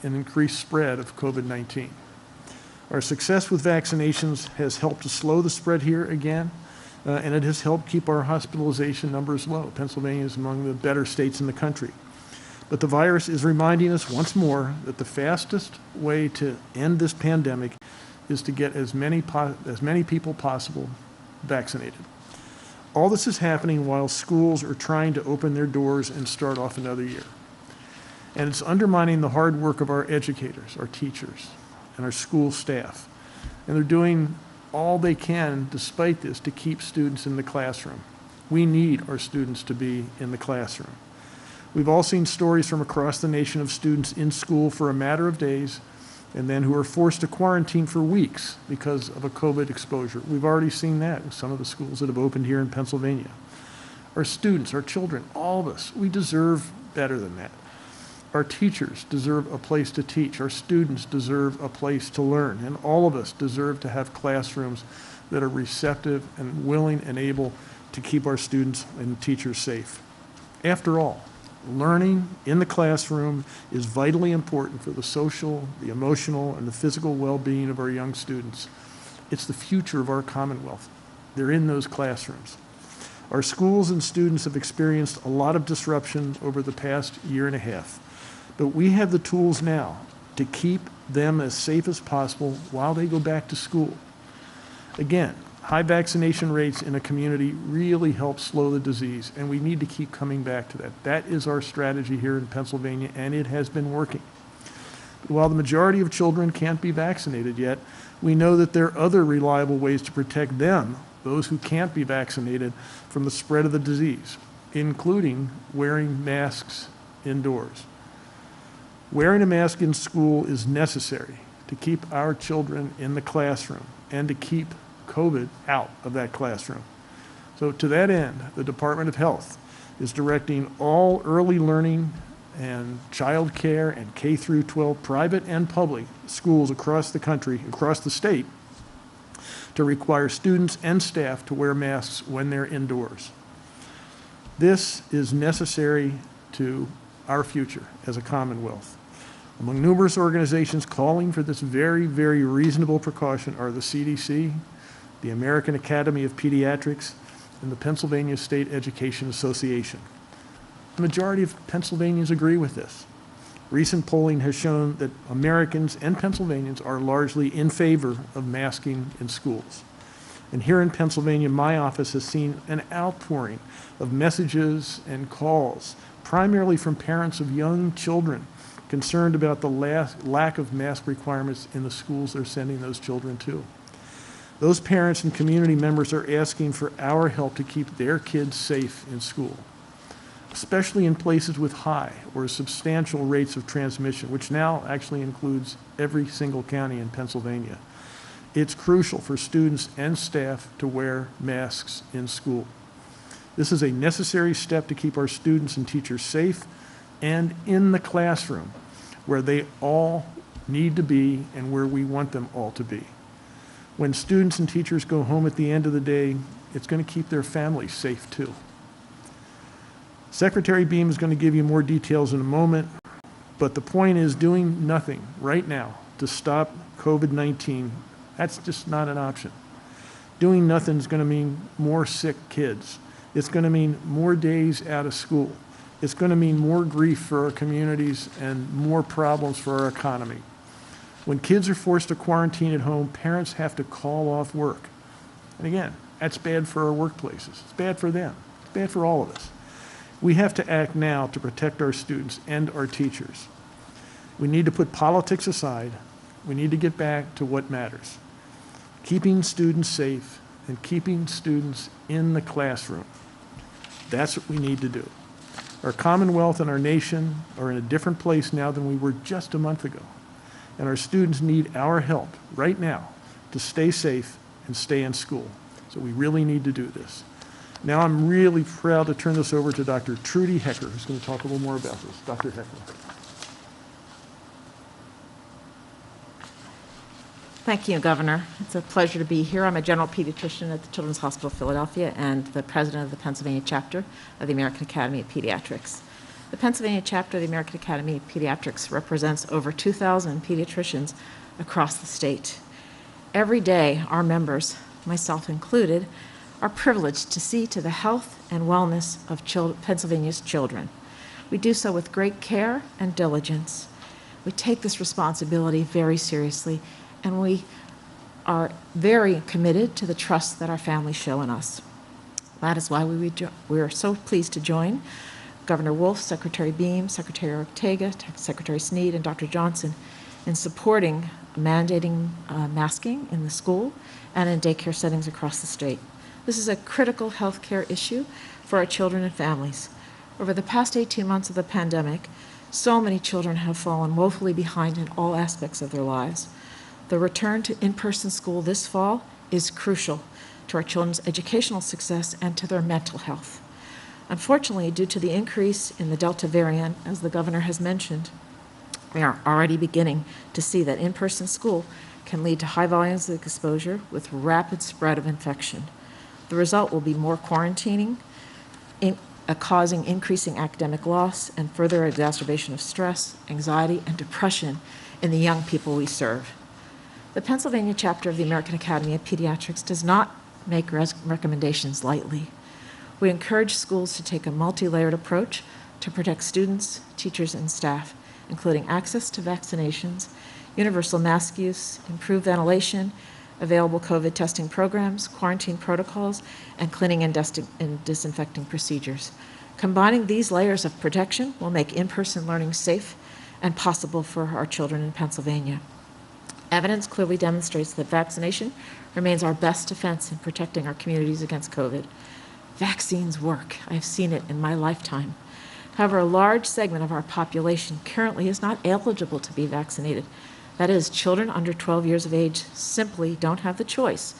an increased spread of COVID-19. Our success with vaccinations has helped to slow the spread here again, and it has helped keep our hospitalization numbers low. Pennsylvania is among the better states in the country. But the virus is reminding us once more that the fastest way to end this pandemic is to get as many people possible vaccinated. All this is happening while schools are trying to open their doors and start off another year. And it's undermining the hard work of our educators, our teachers, and our school staff. And they're doing all they can, despite this, to keep students in the classroom. We need our students to be in the classroom. We've all seen stories from across the nation of students in school for a matter of days and then who are forced to quarantine for weeks because of a COVID exposure. We've already seen that in some of the schools that have opened here in Pennsylvania. Our students, our children, all of us, we deserve better than that. Our teachers deserve a place to teach. Our students deserve a place to learn. And all of us deserve to have classrooms that are receptive and willing and able to keep our students and teachers safe. After all, learning in the classroom is vitally important for the social, the emotional, and the physical well-being of our young students. It's the future of our Commonwealth. They're in those classrooms. Our schools and students have experienced a lot of disruption over the past year and a half, but we have the tools now to keep them as safe as possible while they go back to school. Again, high vaccination rates in a community really help slow the disease, and we need to keep coming back to that. That is our strategy here in Pennsylvania, and it has been working. But while the majority of children can't be vaccinated yet, we know that there are other reliable ways to protect them, those who can't be vaccinated, from the spread of the disease, including wearing masks indoors. Wearing a mask in school is necessary to keep our children in the classroom and to keep COVID out of that classroom. So to that end, the Department of Health is directing all early learning and child care and K through 12 private and public schools across the country, across the state, to require students and staff to wear masks when they're indoors. This is necessary to our future as a Commonwealth. Among numerous organizations calling for this very, very reasonable precaution are the CDC, the American Academy of Pediatrics, and the Pennsylvania State Education Association. The majority of Pennsylvanians agree with this. Recent polling has shown that Americans and Pennsylvanians are largely in favor of masking in schools. And here in Pennsylvania, my office has seen an outpouring of messages and calls, primarily from parents of young children concerned about the lack of mask requirements in the schools they're sending those children to. Those parents and community members are asking for our help to keep their kids safe in school, especially in places with high or substantial rates of transmission, which now actually includes every single county in Pennsylvania. It's crucial for students and staff to wear masks in school. This is a necessary step to keep our students and teachers safe and in the classroom, where they all need to be and where we want them all to be. When students and teachers go home at the end of the day, it's going to keep their families safe too. Secretary Beam is going to give you more details in a moment, but the point is doing nothing right now to stop COVID-19, that's just not an option. Doing nothing is going to mean more sick kids. It's going to mean more days out of school. It's going to mean more grief for our communities and more problems for our economy. When kids are forced to quarantine at home, parents have to call off work. And again, that's bad for our workplaces. It's bad for them. It's bad for all of us. We have to act now to protect our students and our teachers. We need to put politics aside. We need to get back to what matters. Keeping students safe and keeping students in the classroom. That's what we need to do. Our Commonwealth and our nation are in a different place now than we were just a month ago. And our students need our help right now to stay safe and stay in school. So we really need to do this. Now I'm really proud to turn this over to Dr. Trudy Hecker, who's going to talk a little more about this. Dr. Hecker. Thank you, Governor. It's a pleasure to be here. I'm a general pediatrician at the Children's Hospital of Philadelphia and the president of the Pennsylvania chapter of the American Academy of Pediatrics. The Pennsylvania chapter of the American Academy of Pediatrics represents over 2,000 pediatricians across the state. Every day, our members, myself included, are privileged to see to the health and wellness of Pennsylvania's children. We do so with great care and diligence. We take this responsibility very seriously, and we are very committed to the trust that our families show in us. That is why we are so pleased to join Governor Wolf, Secretary Beam, Secretary Ortega, Secretary Snead, and Dr. Johnson in supporting mandating masking in the school and in daycare settings across the state. This is a critical health care issue for our children and families. Over the past 18 months of the pandemic, so many children have fallen woefully behind in all aspects of their lives. The return to in-person school this fall is crucial to our children's educational success and to their mental health. Unfortunately, due to the increase in the Delta variant, as the governor has mentioned, we are already beginning to see that in-person school can lead to high volumes of exposure with rapid spread of infection. The result will be more quarantining, causing increasing academic loss and further exacerbation of stress, anxiety, and depression in the young people we serve. The Pennsylvania chapter of the American Academy of Pediatrics does not make recommendations lightly. We encourage schools to take a multi-layered approach to protect students, teachers, and staff, including access to vaccinations, universal mask use, improved ventilation, available COVID testing programs, quarantine protocols, and cleaning and disinfecting procedures. Combining these layers of protection will make in-person learning safe and possible for our children in Pennsylvania. Evidence clearly demonstrates that vaccination remains our best defense in protecting our communities against COVID. Vaccines work. I've seen it in my lifetime. However, a large segment of our population currently is not eligible to be vaccinated. That is, children under 12 years of age simply don't have the choice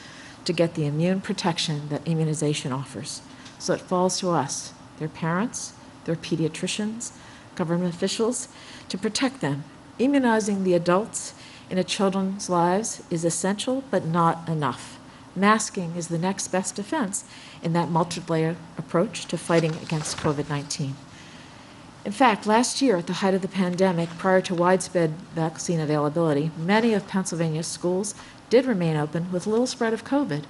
to get the immune protection that immunization offers. So it falls to us, their parents, their pediatricians, government officials, to protect them. Immunizing the adults in a children's lives is essential, but not enough. Masking is the next best defense in that multi-layer approach to fighting against COVID-19. In fact, last year, at the height of the pandemic, prior to widespread vaccine availability, many of Pennsylvania's schools did remain open with little spread of COVID,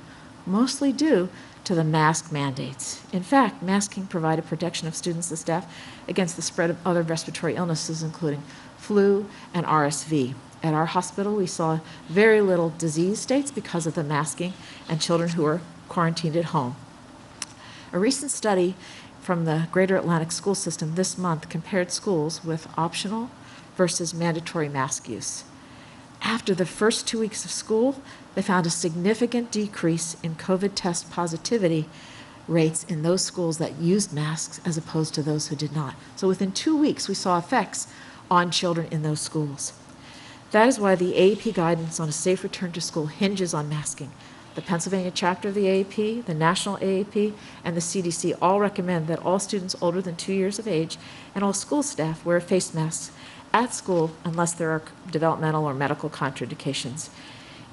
mostly due to the mask mandates. In fact, masking provided protection of students and staff against the spread of other respiratory illnesses, including flu and RSV. At our hospital, we saw very little disease states because of the masking and children who were quarantined at home. A recent study from the Greater Atlantic School System this month compared schools with optional versus mandatory mask use. After the first 2 weeks of school, they found a significant decrease in COVID test positivity rates in those schools that used masks as opposed to those who did not. So within 2 weeks, we saw effects on children in those schools. That is why the AAP guidance on a safe return to school hinges on masking. The Pennsylvania chapter of the AAP, the national AAP, and the CDC all recommend that all students older than 2 years of age and all school staff wear face masks at school unless there are developmental or medical contraindications.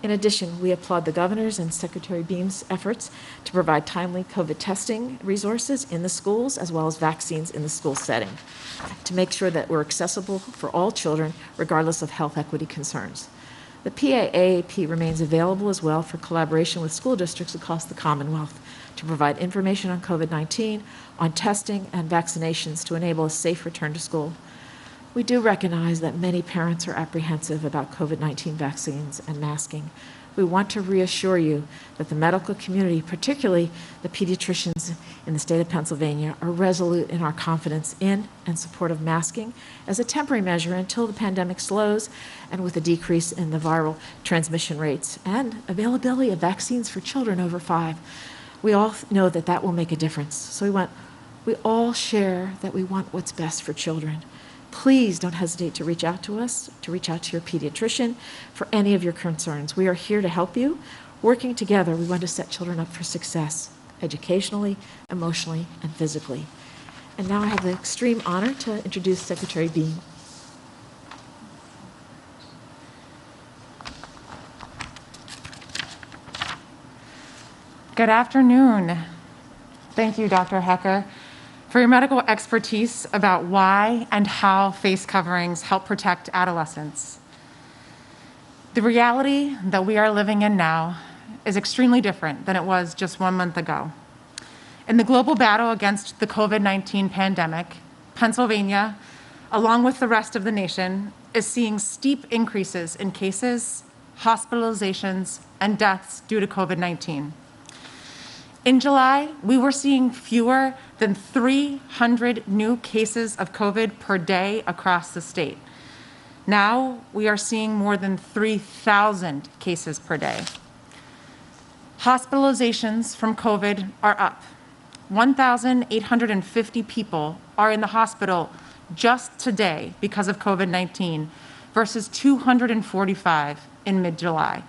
In addition, we applaud the governor's and Secretary Beam's efforts to provide timely COVID testing resources in the schools as well as vaccines in the school setting to make sure that we're accessible for all children regardless of health equity concerns. The PAAP remains available as well for collaboration with school districts across the Commonwealth to provide information on COVID-19, on testing, and vaccinations to enable a safe return to school. We do recognize that many parents are apprehensive about COVID-19 vaccines and masking. We want to reassure you that the medical community, particularly the pediatricians in the state of Pennsylvania, are resolute in our confidence in and support of masking as a temporary measure until the pandemic slows and with a decrease in the viral transmission rates and availability of vaccines for children over 5. We all know that that will make a difference. So we all share that we want what's best for children. Please don't hesitate to reach out to us, to reach out to your pediatrician for any of your concerns. We are here to help you. Working together, we want to set children up for success, educationally, emotionally, and physically. And now I have the extreme honor to introduce Secretary Beam. Good afternoon. Thank you, Dr. Hecker. for your medical expertise about why and how face coverings help protect adolescents. The reality that we are living in now is extremely different than it was just 1 month ago. In the global battle against the COVID-19 pandemic, Pennsylvania, along with the rest of the nation, is seeing steep increases in cases, hospitalizations, and deaths due to COVID-19. In July, we were seeing fewer than 300 new cases of COVID per day across the state. Now, we are seeing more than 3,000 cases per day. Hospitalizations from COVID are up. 1,850 people are in the hospital just today because of COVID-19 versus 245 in mid-July.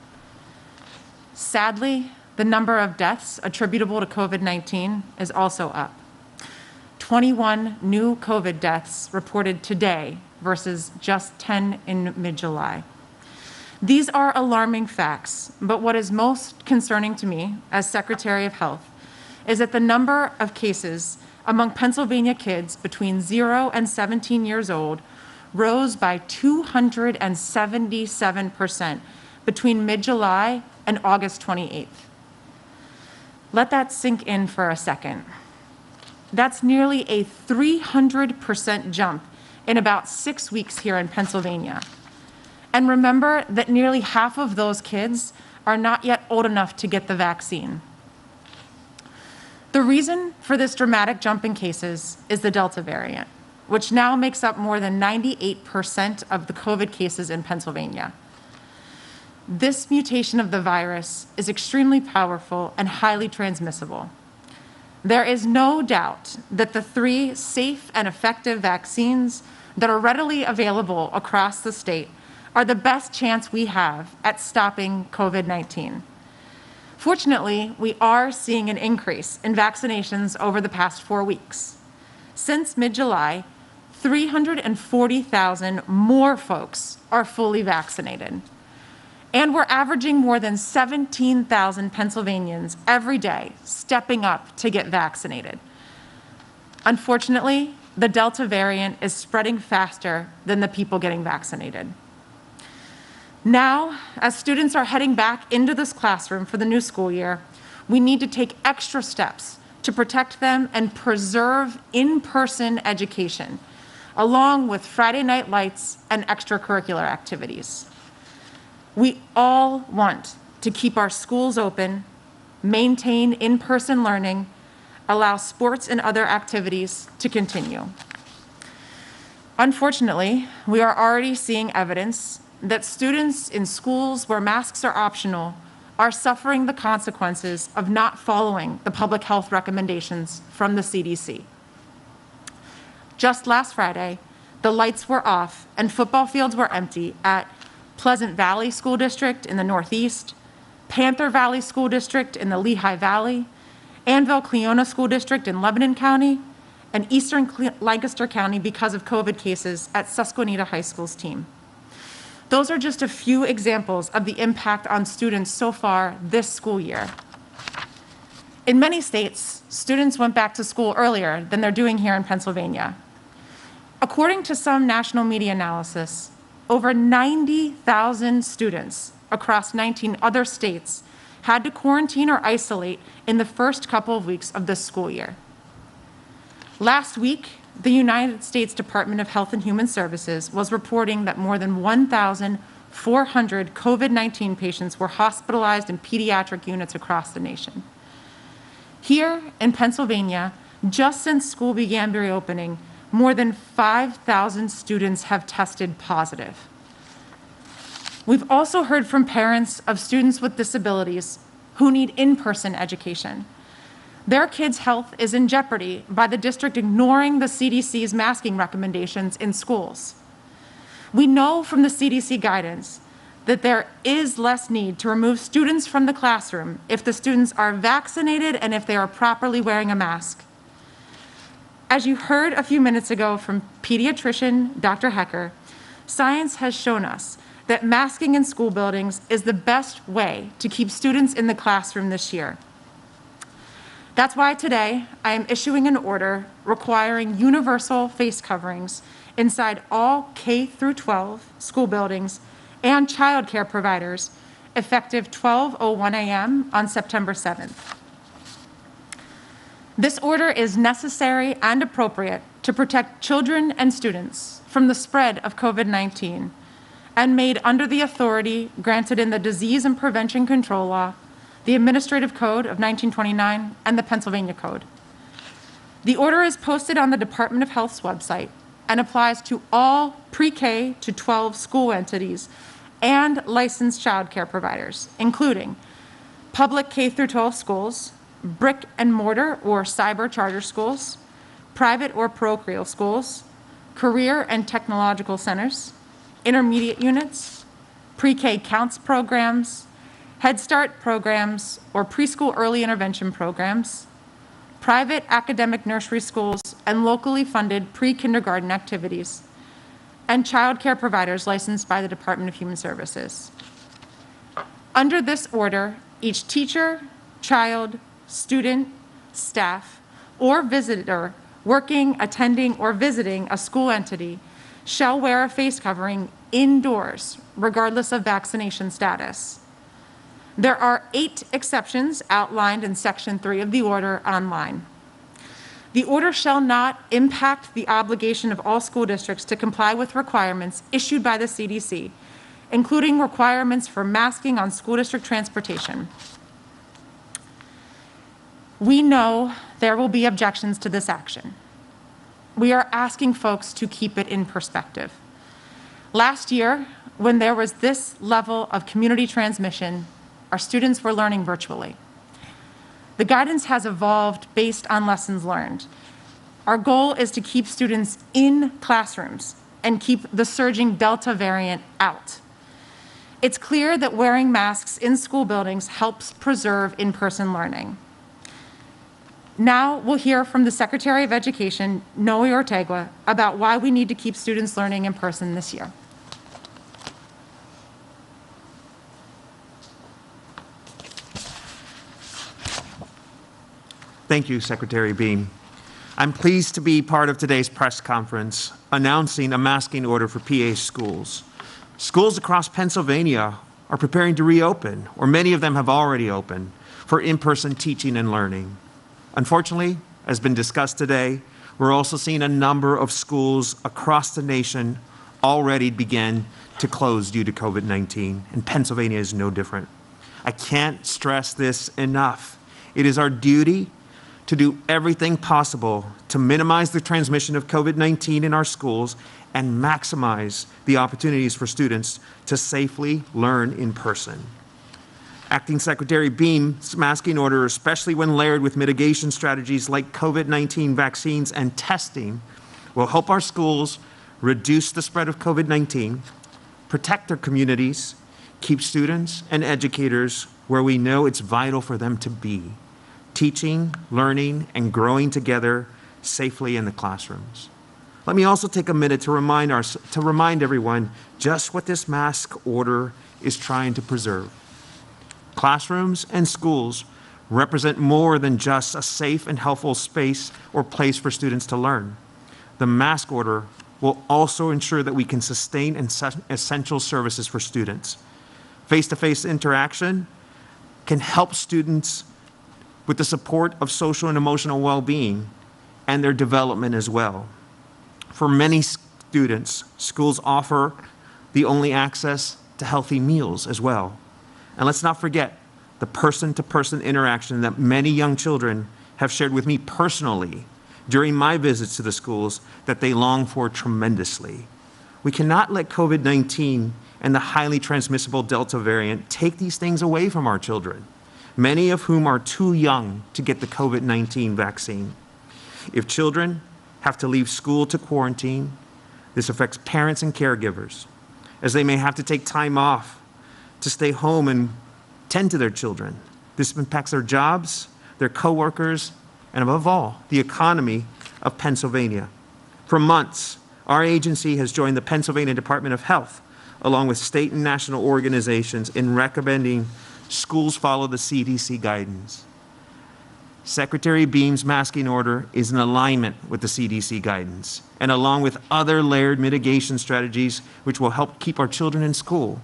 Sadly, the number of deaths attributable to COVID-19 is also up. 21 new COVID deaths reported today versus just 10 in mid-July. These are alarming facts, but what is most concerning to me as Secretary of Health is that the number of cases among Pennsylvania kids between 0 and 17 years old rose by 277% between mid-July and August 28th. Let that sink in for a second. That's nearly a 300% jump in about 6 weeks here in Pennsylvania. And remember that nearly half of those kids are not yet old enough to get the vaccine. The reason for this dramatic jump in cases is the Delta variant, which now makes up more than 98% of the COVID cases in Pennsylvania. This mutation of the virus is extremely powerful and highly transmissible. There is no doubt that the 3 safe and effective vaccines that are readily available across the state are the best chance we have at stopping COVID-19. Fortunately, we are seeing an increase in vaccinations over the past 4 weeks. Since mid-July, 340,000 more folks are fully vaccinated. And we're averaging more than 17,000 Pennsylvanians every day stepping up to get vaccinated. Unfortunately, the Delta variant is spreading faster than the people getting vaccinated. Now, as students are heading back into this classroom for the new school year, we need to take extra steps to protect them and preserve in-person education, along with Friday night lights and extracurricular activities. We all want to keep our schools open, maintain in-person learning, allow sports and other activities to continue. Unfortunately, we are already seeing evidence that students in schools where masks are optional are suffering the consequences of not following the public health recommendations from the CDC. Just last Friday, the lights were off and football fields were empty at Pleasant Valley School District in the Northeast, Panther Valley School District in the Lehigh Valley, Annville-Cleona School District in Lebanon County, and Eastern Lancaster County because of COVID cases at Susquehanna High School's team. Those are just a few examples of the impact on students so far this school year. In many states, students went back to school earlier than they're doing here in Pennsylvania. According to some national media analysis, over 90,000 students across 19 other states had to quarantine or isolate in the first couple of weeks of this school year. Last week, the United States Department of Health and Human Services was reporting that more than 1,400 COVID-19 patients were hospitalized in pediatric units across the nation. Here in Pennsylvania, just since school began reopening, more than 5,000 students have tested positive. We've also heard from parents of students with disabilities who need in-person education. Their kids' health is in jeopardy by the district ignoring the CDC's masking recommendations in schools. We know from the CDC guidance that there is less need to remove students from the classroom if the students are vaccinated and if they are properly wearing a mask. As you heard a few minutes ago from pediatrician Dr. Hecker, science has shown us that masking in school buildings is the best way to keep students in the classroom this year. That's why today I am issuing an order requiring universal face coverings inside all K through 12 school buildings and childcare providers effective 12:01 a.m. on September 7th. This order is necessary and appropriate to protect children and students from the spread of COVID-19 and made under the authority granted in the Disease and Prevention Control Law, the Administrative Code of 1929, and the Pennsylvania Code. The order is posted on the Department of Health's website and applies to all pre-K to 12 school entities and licensed childcare providers, including public K through 12 schools, brick and mortar or cyber charter schools, private or parochial schools, career and technological centers, intermediate units, pre-K counts programs, Head Start programs or preschool early intervention programs, private academic nursery schools, and locally funded pre-kindergarten activities, and childcare providers licensed by the Department of Human Services. Under this order, each teacher, child, student, staff, or visitor working, attending, or visiting a school entity shall wear a face covering indoors, regardless of vaccination status. There are 8 exceptions outlined in Section 3 of the order online. The order shall not impact the obligation of all school districts to comply with requirements issued by the CDC, including requirements for masking on school district transportation. We know there will be objections to this action. We are asking folks to keep it in perspective. Last year, when there was this level of community transmission, our students were learning virtually. The guidance has evolved based on lessons learned. Our goal is to keep students in classrooms and keep the surging Delta variant out. It's clear that wearing masks in school buildings helps preserve in-person learning. Now we'll hear from the Secretary of Education, Noe Ortega, about why we need to keep students learning in person this year. Thank you, Secretary Beam. I'm pleased to be part of today's press conference announcing a masking order for PA schools. Schools across Pennsylvania are preparing to reopen, or many of them have already opened, for in-person teaching and learning. Unfortunately, as been discussed today, we're also seeing a number of schools across the nation already begin to close due to COVID-19, and Pennsylvania is no different. I can't stress this enough. It is our duty to do everything possible to minimize the transmission of COVID-19 in our schools and maximize the opportunities for students to safely learn in person. Acting Secretary Beam's masking order, especially when layered with mitigation strategies like COVID-19 vaccines and testing, will help our schools reduce the spread of COVID-19, protect their communities, keep students and educators where we know it's vital for them to be, teaching, learning, and growing together safely in the classrooms. Let me also take a minute to remind everyone just what this mask order is trying to preserve. Classrooms and schools represent more than just a safe and helpful space or place for students to learn. The mask order will also ensure that we can sustain essential services for students. Face-to-face interaction can help students with the support of social and emotional well-being and their development as well. For many students, schools offer the only access to healthy meals as well. And let's not forget the person-to-person interaction that many young children have shared with me personally during my visits to the schools that they long for tremendously. We cannot let COVID-19 and the highly transmissible Delta variant take these things away from our children, many of whom are too young to get the COVID-19 vaccine. If children have to leave school to quarantine, this affects parents and caregivers, as they may have to take time off to stay home and tend to their children. This impacts their jobs, their coworkers, and above all, the economy of Pennsylvania. For months, our agency has joined the Pennsylvania Department of Health, along with state and national organizations, in recommending schools follow the CDC guidance. Secretary Beam's masking order is in alignment with the CDC guidance and along with other layered mitigation strategies which will help keep our children in school,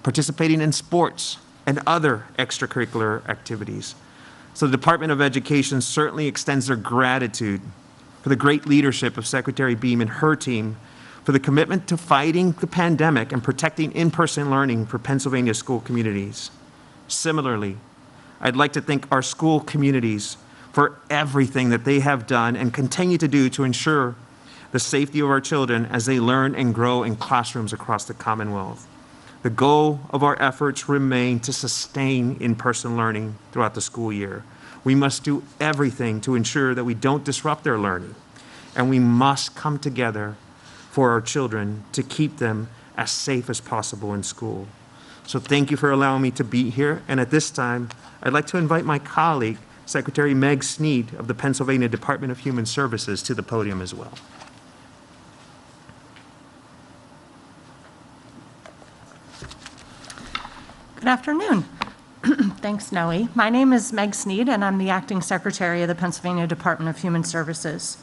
participating in sports and other extracurricular activities. So the Department of Education certainly extends their gratitude for the great leadership of Secretary Beam and her team for the commitment to fighting the pandemic and protecting in-person learning for Pennsylvania school communities. Similarly, I'd like to thank our school communities for everything that they have done and continue to do to ensure the safety of our children as they learn and grow in classrooms across the Commonwealth. The goal of our efforts remain to sustain in-person learning throughout the school year. We must do everything to ensure that we don't disrupt their learning, and we must come together for our children to keep them as safe as possible in school. So thank you for allowing me to be here, and at this time, I'd like to invite my colleague, Secretary Meg Sneed of the Pennsylvania Department of Human Services, to the podium as well. Good afternoon. Thanks, Noe. My name is Meg Sneed, and I'm the Acting Secretary of the Pennsylvania Department of Human Services.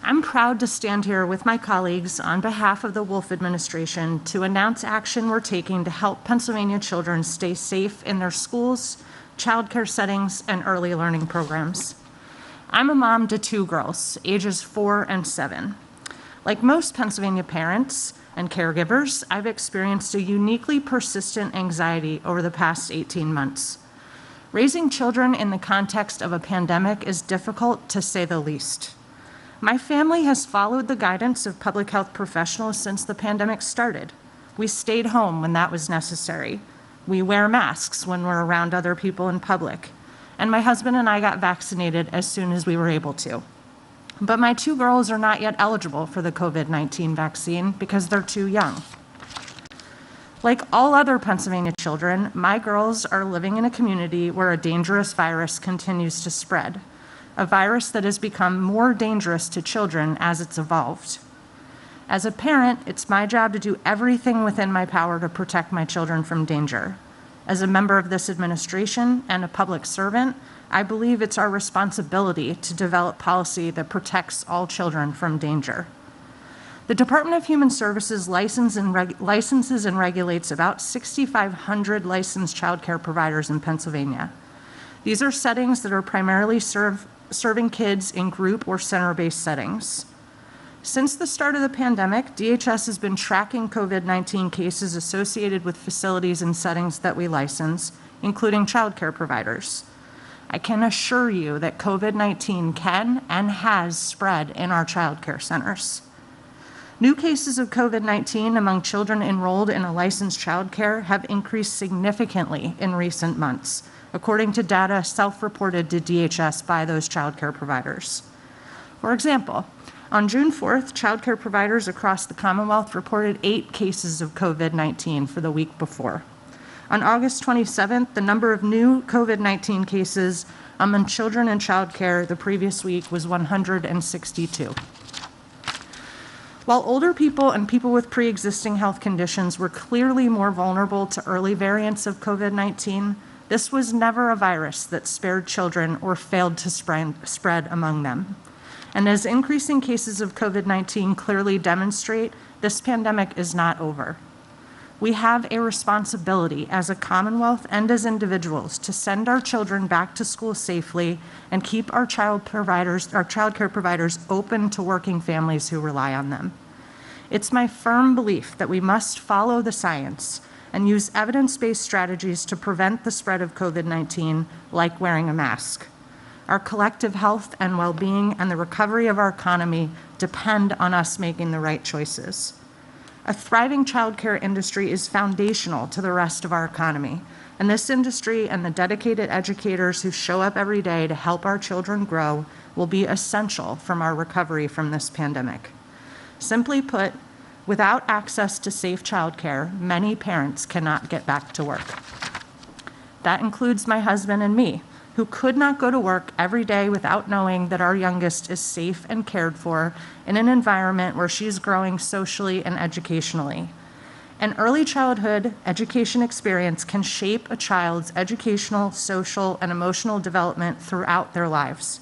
I'm proud to stand here with my colleagues on behalf of the Wolf administration to announce action we're taking to help Pennsylvania children stay safe in their schools, childcare settings, and early learning programs. I'm a mom to 2 girls, ages 4 and 7. Like most Pennsylvania parents and caregivers, I've experienced a uniquely persistent anxiety over the past 18 months. Raising children in the context of a pandemic is difficult, to say the least. My family has followed the guidance of public health professionals since the pandemic started. We stayed home when that was necessary. We wear masks when we're around other people in public. And my husband and I got vaccinated as soon as we were able to. But my 2 girls are not yet eligible for the COVID-19 vaccine because they're too young. Like all other Pennsylvania children, my girls are living in a community where a dangerous virus continues to spread, a virus that has become more dangerous to children as it's evolved. As a parent, it's my job to do everything within my power to protect my children from danger. As a member of this administration and a public servant, I believe it's our responsibility to develop policy that protects all children from danger. The Department of Human Services licenses and regulates about 6,500 licensed childcare providers in Pennsylvania. These are settings that are primarily serving kids in group or center-based settings. Since the start of the pandemic, DHS has been tracking COVID-19 cases associated with facilities and settings that we license, including childcare providers. I can assure you that COVID-19 can and has spread in our childcare centers. New cases of COVID-19 among children enrolled in a licensed childcare have increased significantly in recent months, according to data self-reported to DHS by those childcare providers. For example, on June 4th, childcare providers across the Commonwealth reported 8 cases of COVID-19 for the week before. On August 27th, the number of new COVID-19 cases among children in childcare the previous week was 162. While older people and people with pre-existing health conditions were clearly more vulnerable to early variants of COVID-19, this was never a virus that spared children or failed to spread among them. And as increasing cases of COVID-19 clearly demonstrate, this pandemic is not over. We have a responsibility as a Commonwealth and as individuals to send our children back to school safely and keep our childcare providers open to working families who rely on them. It's my firm belief that we must follow the science and use evidence-based strategies to prevent the spread of COVID-19, like wearing a mask. Our collective health and well-being and the recovery of our economy depend on us making the right choices. A thriving childcare industry is foundational to the rest of our economy, and this industry and the dedicated educators who show up every day to help our children grow will be essential from our recovery from this pandemic. Simply put, without access to safe childcare, many parents cannot get back to work. That includes my husband and me, who could not go to work every day without knowing that our youngest is safe and cared for in an environment where she's growing socially and educationally. An early childhood education experience can shape a child's educational, social, and emotional development throughout their lives.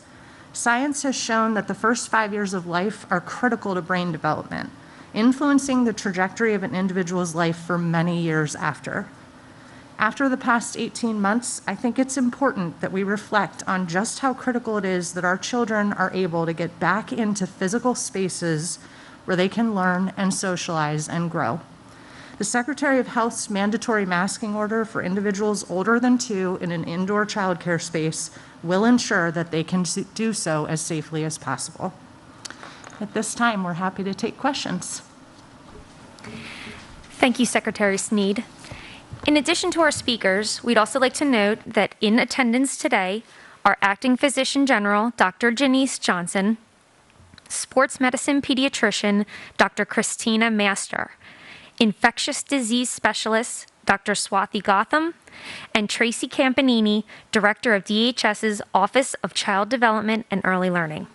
Science has shown that the first 5 years of life are critical to brain development, influencing the trajectory of an individual's life for many years after. After the past 18 months, I think it's important that we reflect on just how critical it is that our children are able to get back into physical spaces where they can learn and socialize and grow. The Secretary of Health's mandatory masking order for individuals older than 2 in an indoor childcare space will ensure that they can do so as safely as possible. At this time, we're happy to take questions. Thank you, Secretary Sneed. In addition to our speakers, we'd also like to note that in attendance today are Acting Physician General Dr. Janice Johnson, Sports Medicine Pediatrician Dr. Christina Master, Infectious Disease Specialist Dr. Swathi Gotham, and Tracy Campanini, Director of DHS's Office of Child Development and Early Learning.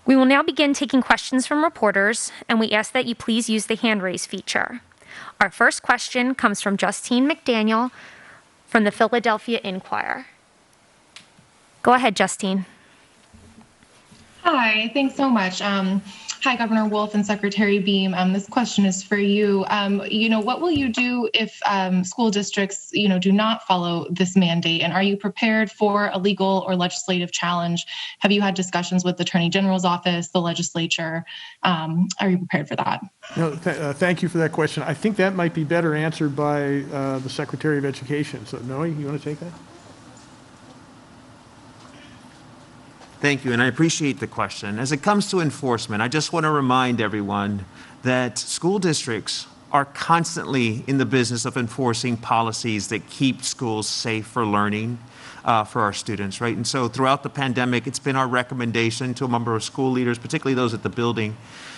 We will now begin taking questions from reporters, and we ask that you please use the hand raise feature. Our first question comes from Justine McDaniel from the Philadelphia Inquirer. Go ahead, Justine. Hi, thanks so much. Hi, Governor Wolf and Secretary Beam. This question is for you. What will you do if school districts, do not follow this mandate? And are you prepared for a legal or legislative challenge? Have you had discussions with the Attorney General's office, the legislature? Are you prepared for that? Thank you for that question. I think that might be better answered by the Secretary of Education. So, Noe, you want to take that? Thank you, and I appreciate the question. As it comes to enforcement, I just want to remind everyone that school districts are constantly in the business of enforcing policies that keep schools safe for learning for our students, right? And so throughout the pandemic, it's been our recommendation to a number of school leaders, particularly those at the building,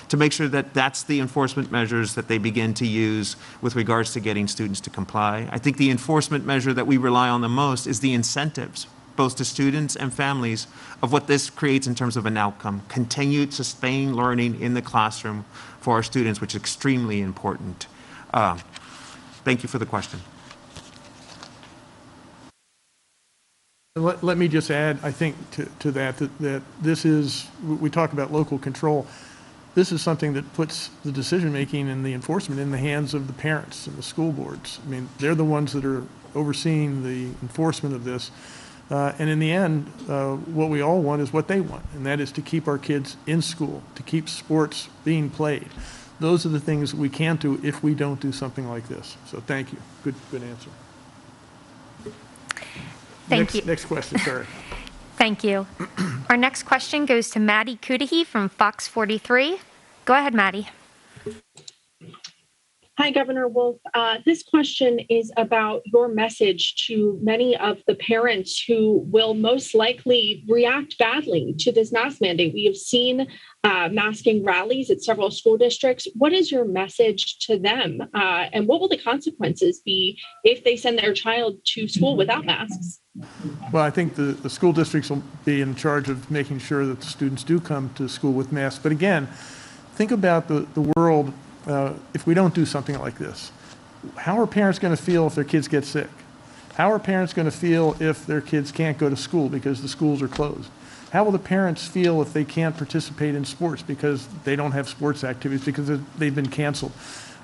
to make sure that that's the enforcement measures that they begin to use with regards to getting students to comply. I think the enforcement measure that we rely on the most is the incentives, both to students and families, of what this creates in terms of an outcome. Continued sustained learning in the classroom for our students, which is extremely important. Thank you for the question. Let me just add, I think, to that this is, we talk about local control. This is something that puts the decision-making and the enforcement in the hands of the parents and the school boards. I mean, they're the ones that are overseeing the enforcement of this. And in the end, what we all want is what they want, and that is to keep our kids in school, to keep sports being played. Those are the things we can't do if we don't do something like this. So thank you. Good answer. Thank you. Next question, sorry. Thank you. Our next question goes to Maddie Cudahy from Fox 43. Go ahead, Maddie. Hi, Governor Wolf. This question is about your message to many of the parents who will most likely react badly to this mask mandate. We have seen masking rallies at several school districts. What is your message to them? And what will the consequences be if they send their child to school without masks? Well, I think the school districts will be in charge of making sure that the students do come to school with masks. But again, think about the world. If we don't do something like this, how are parents going to feel if their kids get sick? How are parents going to feel if their kids can't go to school because the schools are closed? How will the parents feel if they can't participate in sports because they don't have sports activities because they've been canceled?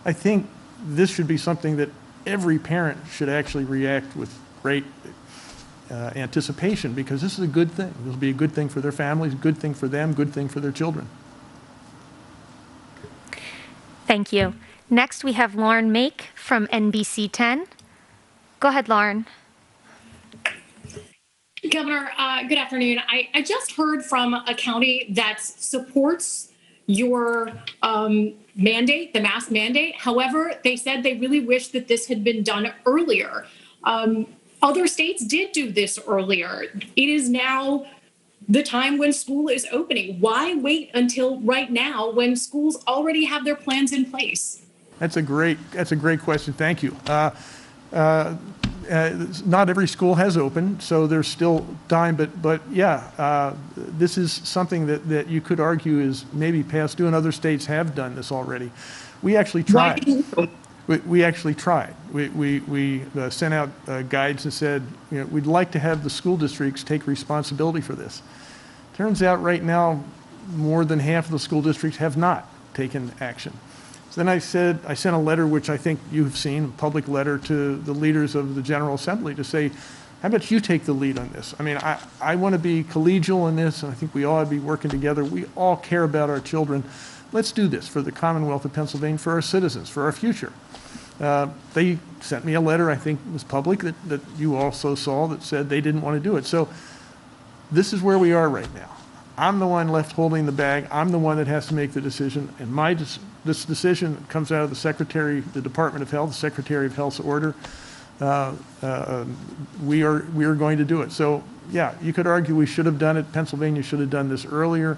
I think this should be something that every parent should actually react with great anticipation, because this is a good thing. This will be a good thing for their families, good thing for them, good thing for their children. Thank you. Next, we have Lauren Make from NBC 10. Go ahead, Lauren. Governor, good afternoon. I just heard from a county that supports your mandate, the mask mandate. However, they said they really wish that this had been done earlier. Other states did do this earlier. It is now the time when school is opening. Why wait until right now when schools already have their plans in place? That's a great question. Thank you. Not every school has opened, so there's still time. But yeah, this is something that you could argue is maybe past due, and other states have done this already. We actually Why tried. didn't you? We actually tried. We sent out guides and said, we'd like to have the school districts take responsibility for this. Turns out right now, more than half of the school districts have not taken action. So then I sent a letter, which I think you've seen, a public letter to the leaders of the General Assembly to say, how about you take the lead on this? I mean, I want to be collegial in this, and I think we all ought to be working together. We all care about our children. Let's do this for the Commonwealth of Pennsylvania, for our citizens, for our future. They sent me a letter, I think it was public, that you also saw, that said they didn't want to do it. So this is where we are right now. I'm the one left holding the bag. I'm the one that has to make the decision. And this decision comes out of the Department of Health, the Secretary of Health's order. We are going to do it. So yeah, you could argue we should have done it. Pennsylvania should have done this earlier.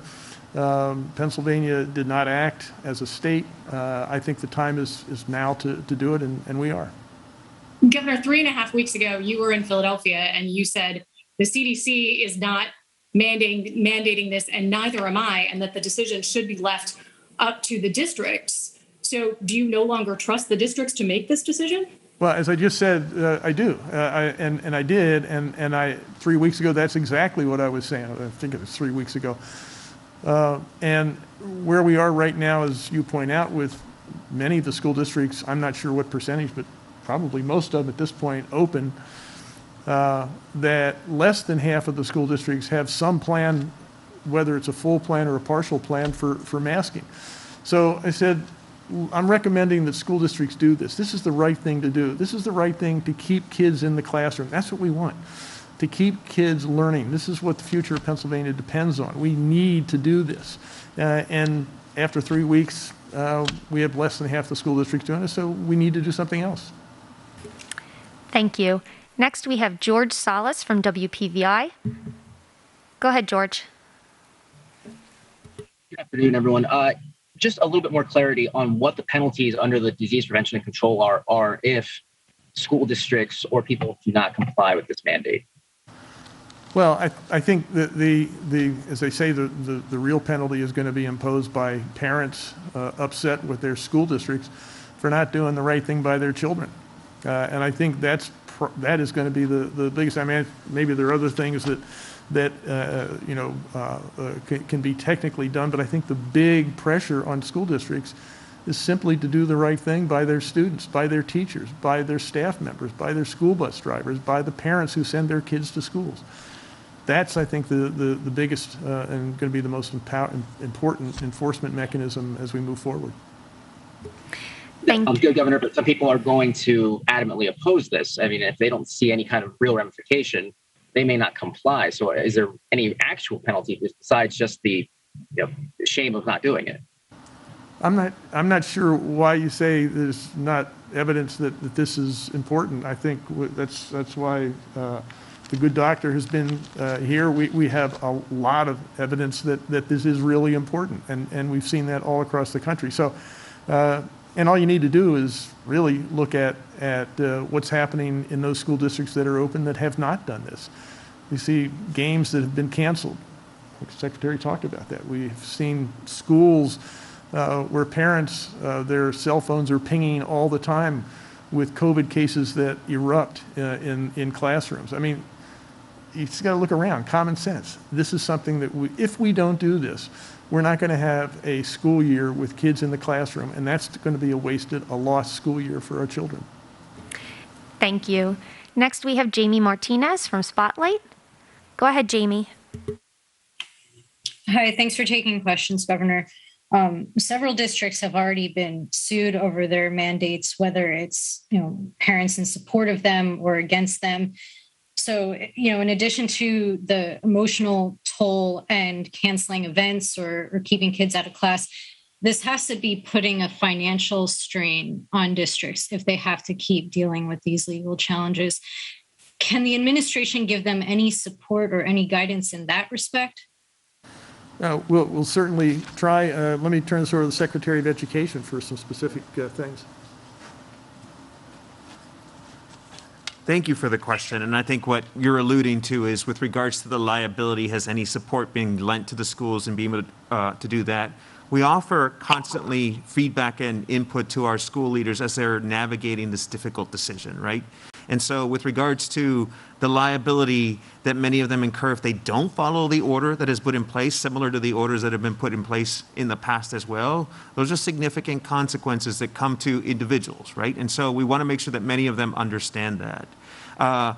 Pennsylvania did not act as a state. I think the time is now to do it, and we are. Governor, 3.5 weeks ago, you were in Philadelphia and you said the CDC is not mandating this, and neither am I, and that the decision should be left up to the districts. So do you no longer trust the districts to make this decision? Well, as I just said, I do, and I did, and 3 weeks ago, that's exactly what I was saying. I think it was 3 weeks ago. And where we are right now, as you point out, with many of the school districts, I'm not sure what percentage, but probably most of them at this point open, that less than half of the school districts have some plan, whether it's a full plan or a partial plan for masking. So I said, I'm recommending that school districts do this. This is the right thing to do. This is the right thing to keep kids in the classroom. That's what we want, to keep kids learning. This is what the future of Pennsylvania depends on. We need to do this. And after 3 weeks, we have less than half the school districts doing it, so we need to do something else. Thank you. Next, we have George Salas from WPVI. Go ahead, George. Good afternoon, everyone. Just a little bit more clarity on what the penalties under the Disease Prevention and Control are if school districts or people do not comply with this mandate. Well, I think that as they say, the real penalty is going to be imposed by parents upset with their school districts for not doing the right thing by their children. And I think that is going to be the biggest. I mean, maybe there are other things that can be technically done, but I think the big pressure on school districts is simply to do the right thing by their students, by their teachers, by their staff members, by their school bus drivers, by the parents who send their kids to schools. That's, I think, the biggest and going to be the most important enforcement mechanism as we move forward. Good, Governor, but some people are going to adamantly oppose this. I mean, if they don't see any kind of real ramification, they may not comply. So is there any actual penalty besides just the shame of not doing it? I'm not sure why you say there's not evidence that this is important. I think that's why the good doctor has been here. We have a lot of evidence that this is really important, and we've seen that all across the country. So, and all you need to do is really look at what's happening in those school districts that are open that have not done this. You see games that have been canceled. The Secretary talked about that. We've seen schools where parents, their cell phones are pinging all the time with COVID cases that erupt in classrooms. I mean, you just got to look around, common sense. This is something that if we don't do this, we're not going to have a school year with kids in the classroom, and that's going to be a lost school year for our children. Thank you. Next, we have Jamie Martinez from Spotlight. Go ahead, Jamie. Hi, thanks for taking questions, Governor. Several districts have already been sued over their mandates, whether it's parents in support of them or against them. So, in addition to the emotional toll and canceling events or keeping kids out of class, this has to be putting a financial strain on districts if they have to keep dealing with these legal challenges. Can the administration give them any support or any guidance in that respect? We'll certainly try. Let me turn this over to the Secretary of Education for some specific things. Thank you for the question. And I think what you're alluding to is with regards to the liability, has any support being lent to the schools and being able to do that? we offer constantly feedback and input to our school leaders as they're navigating this difficult decision, right? And so with regards to the liability that many of them incur if they don't follow the order that is put in place, similar to the orders that have been put in place in the past as well, those are significant consequences that come to individuals, right? And so we want to make sure that many of them understand that. I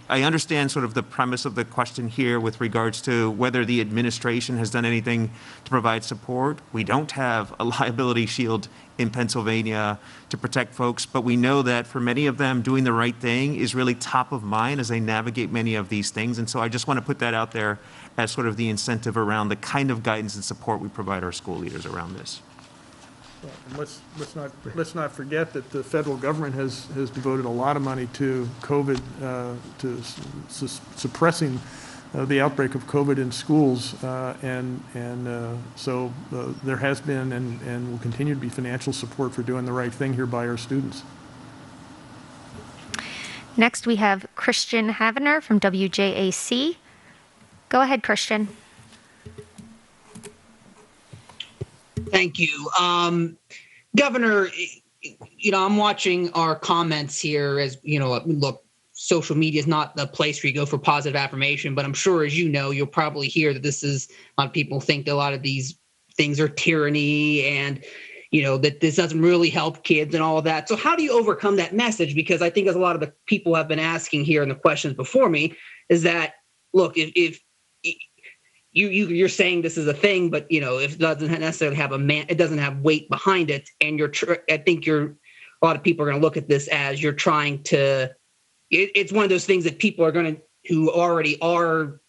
understand sort of the premise of the question here with regards to whether the administration has done anything to provide support. We don't have a liability shield in Pennsylvania to protect folks, but we know that for many of them, doing the right thing is really top of mind as they navigate many of these things. And so I just want to put that out there as sort of the incentive around the kind of guidance and support we provide our school leaders around this. And let's not forget that the federal government has devoted a lot of money to COVID, to suppressing the outbreak of COVID in schools, so there has been and will continue to be financial support for doing the right thing here by our students. Next, we have Christian Havener from WJAC. Go ahead, Christian. Thank you. Governor, I'm watching our comments here as, look, social media is not the place where you go for positive affirmation, but I'm sure, as you know, you'll probably hear that a lot of people think that a lot of these things are tyranny and, that this doesn't really help kids and all of that. So how do you overcome that message? Because I think as a lot of the people have been asking here in the questions before me is that, look, if you're saying this is a thing, but if it doesn't necessarily have it doesn't have weight behind it, and I think a lot of people are going to look at this as you're trying to. It's one of those things that people who already are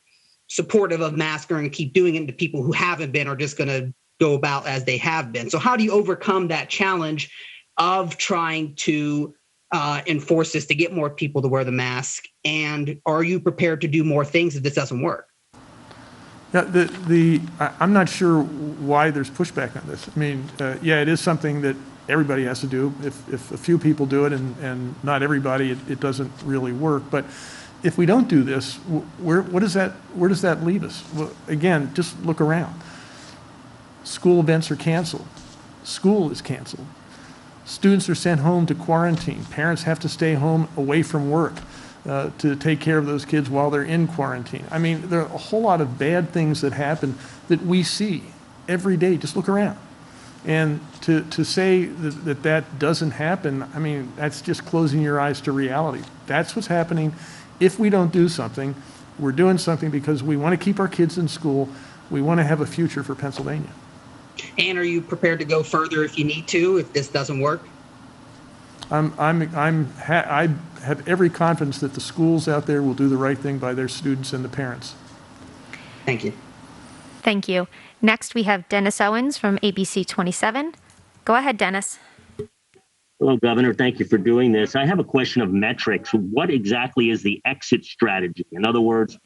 supportive of masks are going to keep doing it, and the people who haven't been are just going to go about as they have been. So how do you overcome that challenge of trying to enforce this to get more people to wear the mask? And are you prepared to do more things if this doesn't work? Yeah, I'm not sure why there's pushback on this. I mean, it is something that everybody has to do. If a few people do it and not everybody, it doesn't really work. But if we don't do this, where does that leave us? Well, again, just look around. School events are canceled. School is canceled. Students are sent home to quarantine. Parents have to stay home away from work to take care of those kids while they're in quarantine. I mean, there are a whole lot of bad things that happen that we see every day. Just look around. And to say that doesn't happen, I mean, that's just closing your eyes to reality. That's what's happening. If we don't do something, we're doing something because we want to keep our kids in school. We want to have a future for Pennsylvania. And are you prepared to go further if you need to, if this doesn't work? I have every confidence that the schools out there will do the right thing by their students and the parents. Thank you. Thank you. Next, we have Dennis Owens from ABC 27. Go ahead, Dennis. Hello, Governor. Thank you for doing this. I have a question of metrics. What exactly is the exit strategy? In other words,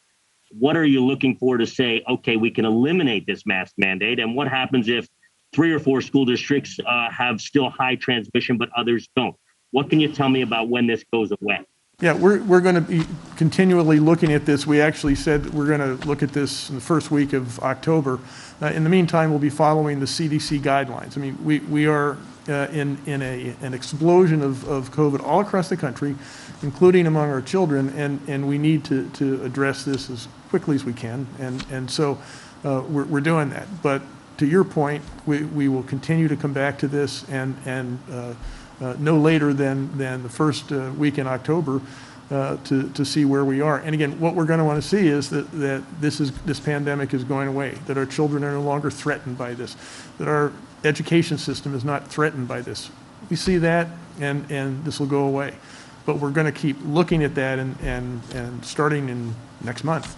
what are you looking for to say, okay, we can eliminate this mask mandate? And what happens if 3 or 4 school districts have still high transmission, but others don't? What can you tell me about when this goes away? Yeah, we're going to be continually looking at this. We actually said that we're going to look at this in the first week of October. In the meantime, we'll be following the CDC guidelines. I mean, we are in an explosion of COVID all across the country, including among our children, and we need to address this as quickly as we can. And so we're doing that. But to your point, we will continue to come back to this and no later than the first week in October to see where we are. And again, what we're going to want to see is that this pandemic is going away, that our children are no longer threatened by this, that our education system is not threatened by this. We see that, and this will go away. But we're going to keep looking at that and starting in next month.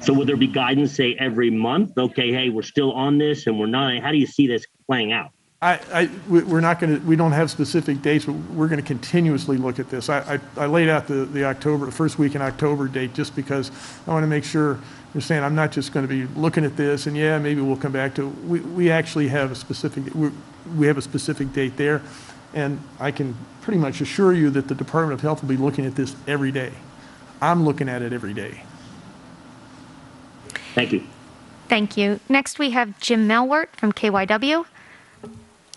So would there be guidance, say, every month? Okay, hey, we're still on this and we're not. How do you see this playing out? We're not going to. We don't have specific dates, but we're going to continuously look at this. I laid out the first week in October date just because I want to make sure you're saying I'm not just going to be looking at this and maybe we'll come back to it. We actually have a specific. We have a specific date there, and I can pretty much assure you that the Department of Health will be looking at this every day. I'm looking at it every day. Thank you. Thank you. Next, we have Jim Melwart from KYW.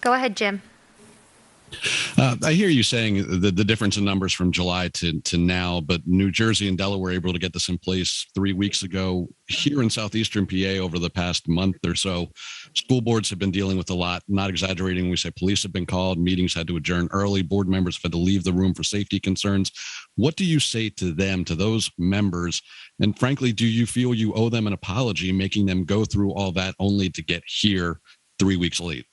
Go ahead, Jim. I hear you saying the difference in numbers from July to now, but New Jersey and Delaware were able to get this in place 3 weeks ago. Here in southeastern PA over the past month or so, school boards have been dealing with a lot. Not exaggerating when we say police have been called, meetings had to adjourn early, board members have had to leave the room for safety concerns. What do you say to them, to those members? And frankly, do you feel you owe them an apology, making them go through all that only to get here 3 weeks late?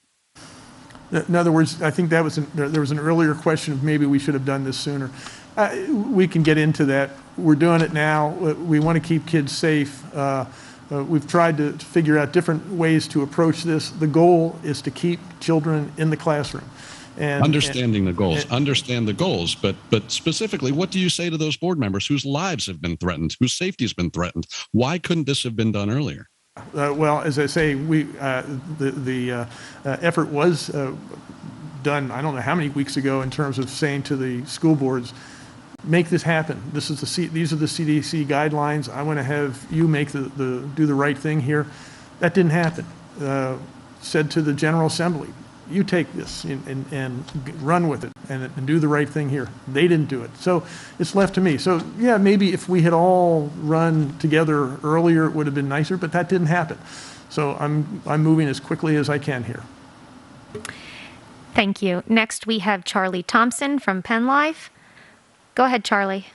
In other words, I think there was an earlier question of maybe we should have done this sooner. We can get into that. We're doing it now. We want to keep kids safe. We've tried to figure out different ways to approach this. The goal is to keep children in the classroom. Understand the goals, but specifically, what do you say to those board members whose lives have been threatened, whose safety has been threatened? Why couldn't this have been done earlier? Well, as I say, the effort was done, I don't know how many weeks ago, in terms of saying to the school boards, make this happen. These are the CDC guidelines. I want to have you do the right thing here. That didn't happen. Said to the General Assembly, you take this and run with it and do the right thing here. They didn't do it. So it's left to me. So yeah, maybe if we had all run together earlier, it would have been nicer, but that didn't happen. So I'm moving as quickly as I can here. Thank you. Next, we have Charlie Thompson from Penn Live. Go ahead, Charlie.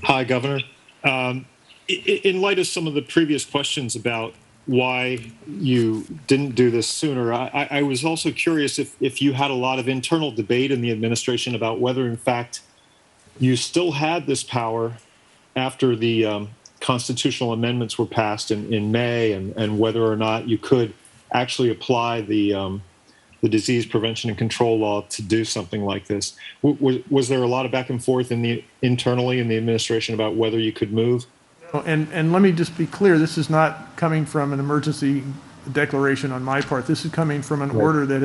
Hi, Governor. In light of some of the previous questions about why you didn't do this sooner, I was also curious if you had a lot of internal debate in the administration about whether, in fact, you still had this power after the constitutional amendments were passed in May, and whether or not you could actually apply the disease prevention and control law to do something like this. Was there a lot of back and forth internally in the administration about whether you could move? And let me just be clear, this is not coming from an emergency declaration on my part. This is coming from an order that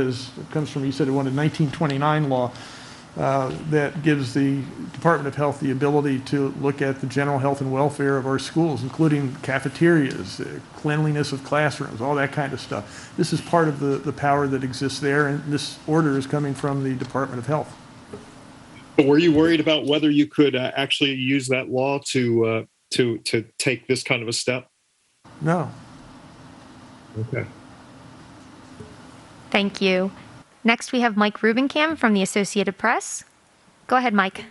comes from, you said, a 1929 law that gives the Department of Health the ability to look at the general health and welfare of our schools, including cafeterias, cleanliness of classrooms, all that kind of stuff. This is part of the power that exists there, and this order is coming from the Department of Health. But were you worried about whether you could actually use that law to take this kind of a step? No. Okay. Thank you. Next, we have Mike Rubenkamp from the Associated Press. Go ahead, Mike.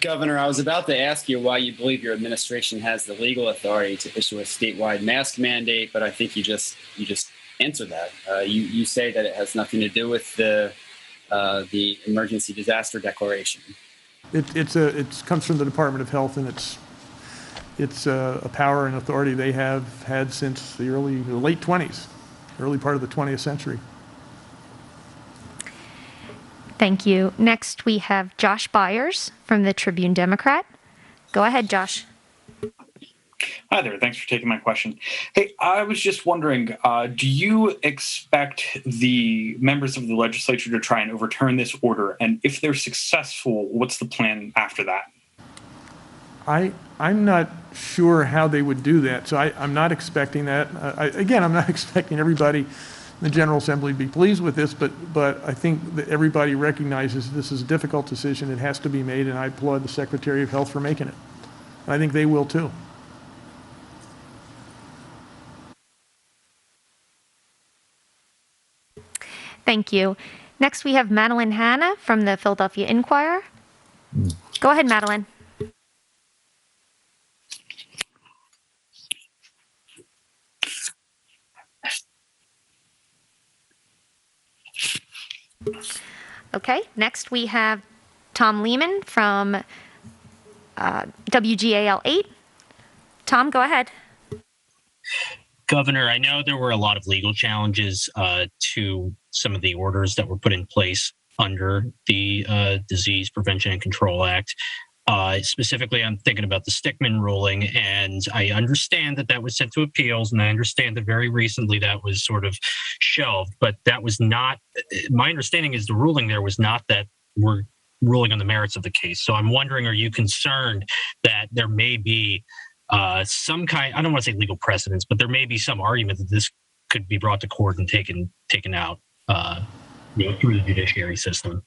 Governor, I was about to ask you why you believe your administration has the legal authority to issue a statewide mask mandate, but I think you just answered that. You say that it has nothing to do with the emergency disaster declaration. It comes from the Department of Health, and it's a power and authority they have had since the late 20s, early part of the 20th century. Thank you. Next, we have Josh Byers from the Tribune Democrat. Go ahead, Josh. Hi there. Thanks for taking my question. Hey, I was just wondering, do you expect the members of the legislature to try and overturn this order? And if they're successful, what's the plan after that? I'm not sure how they would do that, so I'm not expecting that. I'm not expecting everybody in the General Assembly to be pleased with this, but I think that everybody recognizes this is a difficult decision. It has to be made, and I applaud the Secretary of Health for making it. I think they will too. Thank you. Next, we have Madeline Hanna from the Philadelphia Inquirer. Go ahead, Madeline. Okay, next we have Tom Lehman from WGAL 8. Tom, go ahead. Governor, I know there were a lot of legal challenges to some of the orders that were put in place under the Disease Prevention and Control Act. Specifically, I'm thinking about the Stickman ruling, and I understand that was sent to appeals, and I understand that very recently that was sort of shelved, but that was not, my understanding is the ruling there was not that we're ruling on the merits of the case. So I'm wondering, are you concerned that there may be some kind, I don't want to say legal precedence, but there may be some argument that this could be brought to court and taken out through the judiciary system?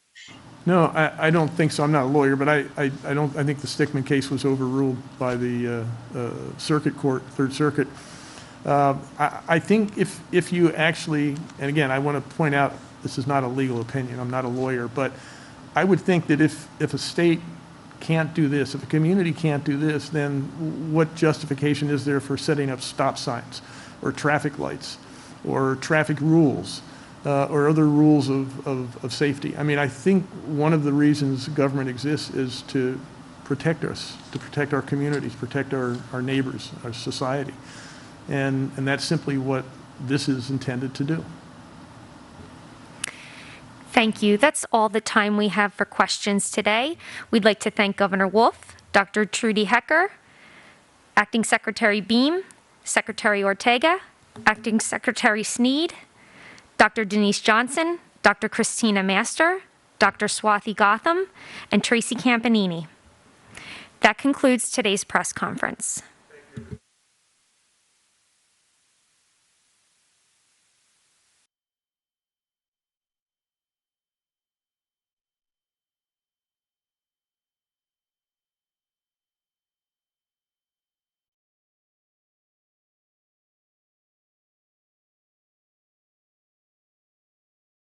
No, I don't think so. I'm not a lawyer, but I think the Stickman case was overruled by the circuit court, Third Circuit. I think if you actually, and again, I want to point out, this is not a legal opinion, I'm not a lawyer, but I would think that if a state can't do this, if a community can't do this, then what justification is there for setting up stop signs or traffic lights or traffic rules or other rules of safety? I mean, I think one of the reasons government exists is to protect us, to protect our communities, protect our neighbors, our society. And that's simply what this is intended to do. Thank you. That's all the time we have for questions today. We'd like to thank Governor Wolf, Dr. Trudy Hecker, Acting Secretary Beam, Secretary Ortega, Acting Secretary Sneed, Dr. Denise Johnson, Dr. Christina Master, Dr. Swathi Gotham, and Tracy Campanini. That concludes today's press conference.